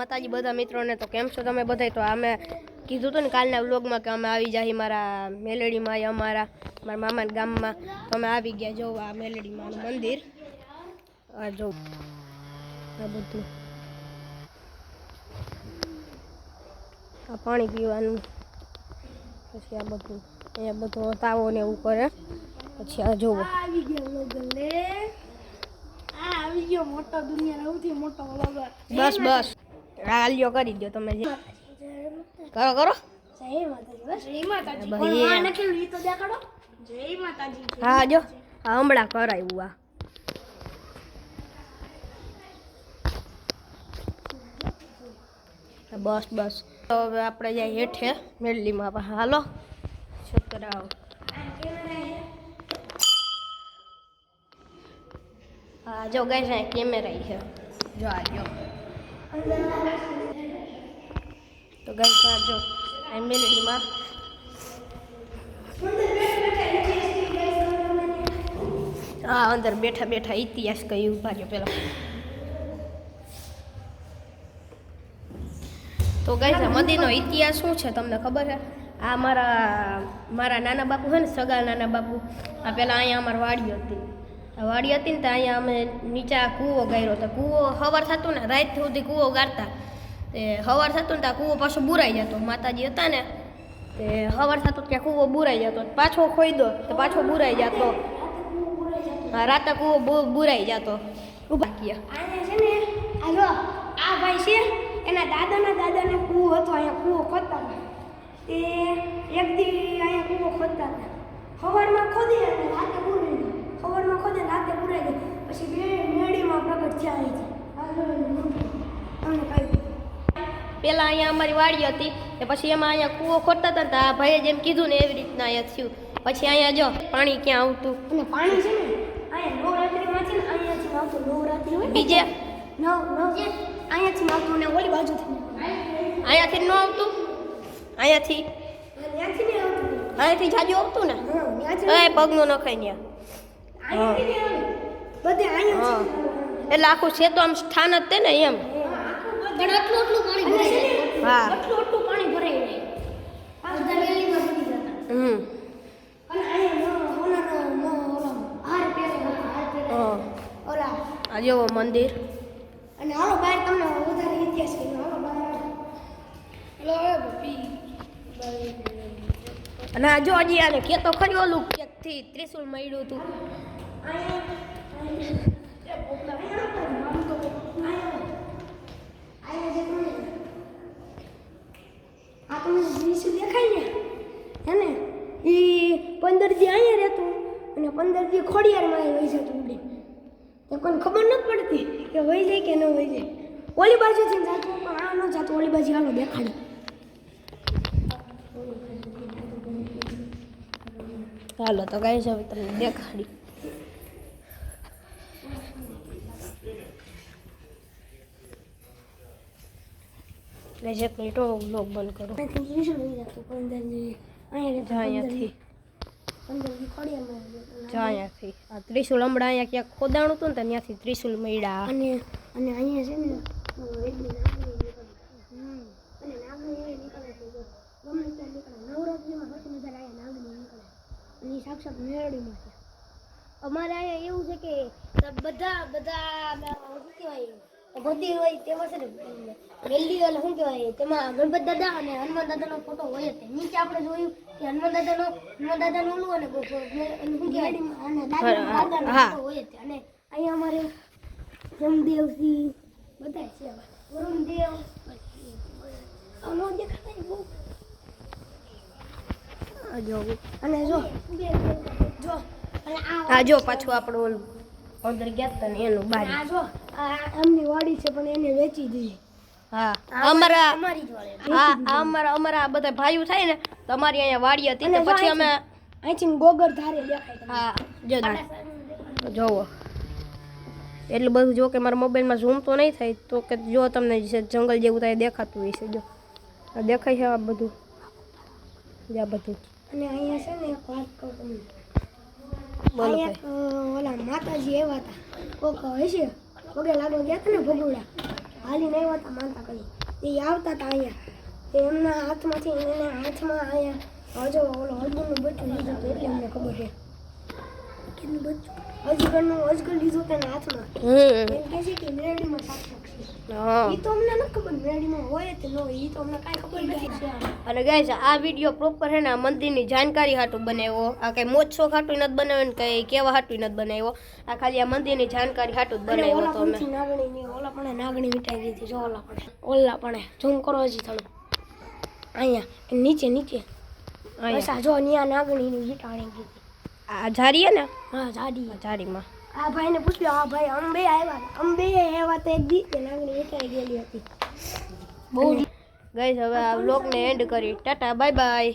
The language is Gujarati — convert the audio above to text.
માતાજી બધા મિત્રોને તો કેમ છો તમે બધાય? તો અમે કીધું હતું ને કાલના વ્લોગમાં કે અમે આવી જાય મારા મેલડીમાં મારા મામાના ગામમાં. તો અમે આવી ગયા જોવા આ મેલડીમાંનું મંદિર. આ જો આ બધું આ પાણી પીવાનું, પછી આ બધું અહીંયા બધું તાવો ને એવું કરે. પછી આ જોવો આવી ગયો મોટો દુનિયા સૌથી મોટો વ્લોગર. બસ બસ હાલ્યો કરી દો તમે જે કરો કરો. જય માતાજી. બસ જય માતાજી. નખેલું ઈ તો દેખાડો. જય માતાજી. હા જો આ હમણાં કરાવ્યું આ બસ બસ. તો હવે આપણે જાય હેઠે મેલડીમાં. હાલો છોકરાઓ. હા જો ગાઈસ આ કેમેરા છે જો આ જો. તો ગાઈસ આ જો આ મેલડીમાં હા અંદર બેઠા બેઠા ઇતિહાસ કઈ ઉભા રહ્યો પેલા. તો ગાઈસ આ મંદિરનો ઇતિહાસ શું છે તમને ખબર છે? આ મારા નાના બાપુ છે ને, સગા નાના બાપુ. આ પેલા અહીંયા અમારી વાડી હતી. વાડી હતી ને તો અહીંયા અમે નીચે કૂવો ગાર્યો હતો. કૂવો સવાર થતું ને રાત સુધી કૂવો ગાળતા. તે સવાર થતું ને ત્યાં કૂવો પાછો બુરાઈ જતો. માતાજી હતા ને તે સવાર થતું ત્યાં કૂવો બુરાઈ જતો. પાછો ખોઈ દો તો પાછો બુરાઈ જતો. હા રાતે કૂવો બુરાઈ જતો. ઉભા ગયા આને છે ને આ જો આ ભાઈ છે એના દાદાને કૂવો હતો. અહીંયા કૂવો ખોદતા હતા. તે એક દી અહીંયા કૂવો ખોદતા હતા. સવારમાં ખોદી અને રાતે બુરાઈ ગયો. સવારમાં ખોદે રાતે બુરાઈ ગયો. પછી બે મેળીમાં પ્રગટ થયા છે. તમને કહ્યું પેલા અહીંયા અમારી વાડી હતી તે પછી એમાં અહીંયા કૂવો ખોદતા હતા. આ ભાઈએ જેમ કીધું ને એવી રીતના અહીંયા થયું. પછી અહીંયા જો પાણી ક્યાં આવતું. અને પાણી છે ને અહીંયા નવરાત્રીમાં છે ને અહીંયાથી આવતું. નવરાત્રી હોય બીજે અહીંયાથી આવતું ને ઓલી બાજુથી અહીંયાથી ન આવતું. અહીંયાથી ત્યાંથી નહીં આવતું. અહીંયાથી જાજુ આવતું ને. ત્યાંથી એ પગનું નખાય અહીંયાથી નહીં આવે. બધે અહીંયા હા એટલે આખું છે તો આમ સ્થાન જ તે ને એમ. પણ આટલું પાણી ભરાઈ જાય. હા આટલું પાણી ભરાઈ જાય. આ બધા મેલીમાં પડી જતા. અને અહીંયા ઓલા હાર પહેરે ઓલા આ જેવો મંદિર. અને હાલો બહાર તમને વધારે ઇતિહાસ કહ્યું. હાલો બહાર અને આ જો હજી આને ખેતો ખરી ઓલું ક્યાંકથી ત્રિશુલ મળ્યું હતું. આ તમને ત્રિશુલ દેખાય ને હે ને એ 15 દી અહીંયા રહેતું અને 15 દી ખોડિયારમાં વહી જતું ઉડે. તો કોઈને ખબર નથી પડતી કે વહી જાય કે ન વહી જાય. ઓલી બાજુથી જાતું પણ આ ન જાતું. ઓલી બાજુ હાલો દેખાડે. હાલો તો ગાઈસ હવે તમને દેખાડી. ગાઈસ એક મિનિટ હું વ્લોગ બંધ કરું. ત્રિશુલ વહી જતું 15 દી અહીંયા અહીંયાથી 15 દી ખોડિયારમાં વહી જતું. અહીંયાથી આ ત્રિશુલ હમણાં અહીંયા ક્યાંક ખોદાણું હતું ને ત્યાંથી ત્રિશુલ મળ્યા. અને અહીંયા છે ને વેદની નાગણી નીકળે. અને નાગણી એવી નીકળે છે જો ગમે ત્યાં નીકળે. નવરાત્રીમાં પછી બધા અહીંયા નાગણી નીકળે. અને એ સાક્ષાત મેળડીમાં છે. અમારે અહીંયા એવું છે કે બધા શું કહેવાય બધી હોય તેમાં છે ને વેલ્ડી એટલે શું કહેવાય તેમાં ગણપત દાદા અને હનુમાન દાદાનો ફોટો હોય જ. નીચે આપણે જોયું કે હનુમાન દાદાનું ઓલું અને શું કહેવાય અને દાદાનો ફોટો હોય જ. અને અહીંયા અમારે જમદેવજી બધા છે. વરુણદેવ આનો દેખાય બહુ. અને જો આ જો પાછું આપણું ઓલું અંદર ગયા હતા ને એનું બારી. આ જો આ આમની વાડી છે પણ એને વેચી દીધી. હા અમારા અમારી જ વાડી. હા અમારા બધા ભાઈઓ થાય ને તો અમારી અહીંયા વાડી હતી. તો પછી અમે અહીંથી ગોગર ધારે દેખાય. હા જો જોવો એટલું બધું. જો કે મારા મોબાઈલમાં ઝૂમ તો નહીં થાય તો કે જો તમને જંગલ જેવું થાય દેખાતું હોય છે. જો આ દેખાય છે આ બધું આ બધું. અને અહીંયા છે ને એક વાત કહું તમને. બોલો ઓલા માતાજી એવા હતા કોક હશે પગે લાગવા ગયા હતા ને ભગુડા. હાલીને આવ્યા હતા માનતા કરી. એ આવતા હતા અહીંયા, તે એમના હાથમાંથી એના હાથમાં અહીંયા હજો ઓલો અજગરનું બચ્ચું લીધું હતું, એટલે અમને ખબર છે. કેટલું બચ્ચું? અજગરનું અજગર લીધું તેના હાથમાં. એમ કહે છે કે મેરડીમાં સાક્ષાત છે. હા. એ તો અમને નથી ખબર, મેરડીમાં હોય કે ન હોય એ તો અમને કાંઈ ખબર નથી. અને ગાઈસ આ વિડીયો પ્રોપર છે ને આ મંદિરની જાણકારી હાટું બનાવ્યો. આ કઈ મોજ શોખ હાટું નથી બનાવ્યો ને કઈ કેવા હાટું નથી બનાવ્યો. આ ખાલી આ મંદિરની જાણકારી હાટું જ બનાવ્યો ઓલા તો અમે. પણથી નાગણીની ઓલા પણ નાગણી મીઠાઈ દીધી. જો ઓલા પણ ઝૂમ કરો હજી થોડું અહીંયા નીચે અહીંયા. બસ આ જો અહીંયા નાગણીની મીઠાણી દીધી. આ ઝાડીએ ને હા જાડી. ઝાડીમાં આ ભાઈને પૂછ્યો, આ ભાઈ અંબે આવ્યા હતા. અંબે આવ્યા તો એક દી કે નાગણી મીઠાઈ ગયેલી હતી. બહુ ગાઈસ હવે આ વ્લોગને એન્ડ કરી. Tata bye bye.